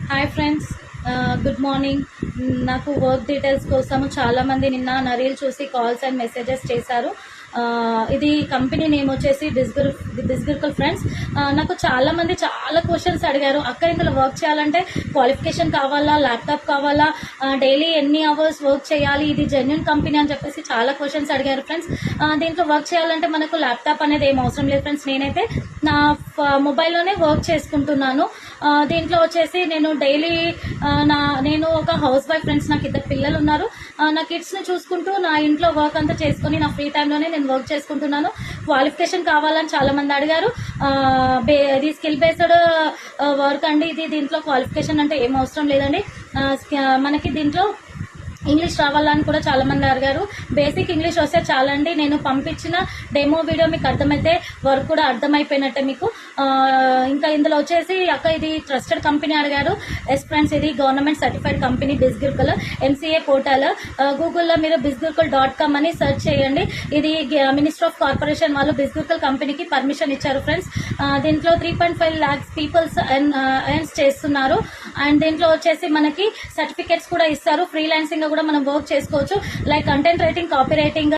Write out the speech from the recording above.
Hi friends, good morning. నాకు work details కోసము చాలామంది నిన్న నా రీల్ చూసి కాల్స్ అండ్ మెసేజెస్ చేశారు. ఇది కంపెనీ నేమ్ వచ్చేసి బిస్గిర్కల్ ఫ్రెండ్స్. నాకు చాలామంది చాలా క్వశ్చన్స్ అడిగారు. అక్కడ ఇందులో వర్క్ చేయాలంటే క్వాలిఫికేషన్ కావాలా, ల్యాప్టాప్ కావాలా, డైలీ ఎన్ని అవర్స్ వర్క్ చేయాలి, ఇది జెన్యున్ కంపెనీ అని చెప్పేసి చాలా క్వశ్చన్స్ అడిగారు ఫ్రెండ్స్. దీంట్లో వర్క్ చేయాలంటే మనకు ల్యాప్టాప్ అనేది ఏం అవసరం లేదు ఫ్రెండ్స్. నేనైతే నా మొబైల్లోనే వర్క్ చేసుకుంటున్నాను. దీంట్లో వచ్చేసి నేను డైలీ నేను ఒక హౌస్ వైఫ్ ఫ్రెండ్స్. నాకు 2 పిల్లలు ఉన్నారు. నా కిడ్స్ని చూసుకుంటూ నా ఇంట్లో వర్క్ అంతా చేసుకుని నా ఫ్రీ టైంలోనే నేను వర్క్ చేసుకుంటున్నాను. క్వాలిఫికేషన్ కావాలని చాలా మంది అడిగారు. ఇది స్కిల్ బేస్డ్ వర్క్ అండి. దీంట్లో క్వాలిఫికేషన్ అంటే ఏం అవసరం లేదండి. మనకి దీంట్లో ఇంగ్లీష్ రావాలని కూడా చాలా మంది అడిగారు. బేసిక్ ఇంగ్లీష్ వస్తే చాలండి. నేను పంపించిన డెమో వీడియో మీకు అర్థమైతే వర్క్ కూడా అర్థమైపోయినట్టే మీకు. ఇంకా ఇందులో వచ్చేసి ఇది ట్రస్టెడ్ కంపెనీ అడిగారు. ఎస్ ఫ్రెండ్స్, ఇది గవర్నమెంట్ సర్టిఫైడ్ కంపెనీ బిస్గిర్కల్ MCA పోర్టల్. గూగుల్లో మీరు bisgirkal.com అని సెర్చ్ చేయండి. ఇది మినిస్టర్ ఆఫ్ కార్పొరేషన్ వాళ్ళు బిస్గిర్కల్ కంపెనీకి పర్మిషన్ ఇచ్చారు ఫ్రెండ్స్. దీంట్లో 3.5 lakhs పీపుల్స్ ఎర్న్స్ చేస్తున్నారు. అండ్ దీంట్లో వచ్చేసి మనకి సర్టిఫికేట్స్ కూడా ఇస్తారు. ఫ్రీలాన్సింగ్ కూడా మనం వర్క్ చేసుకోవచ్చు. Like content writing, copy writing,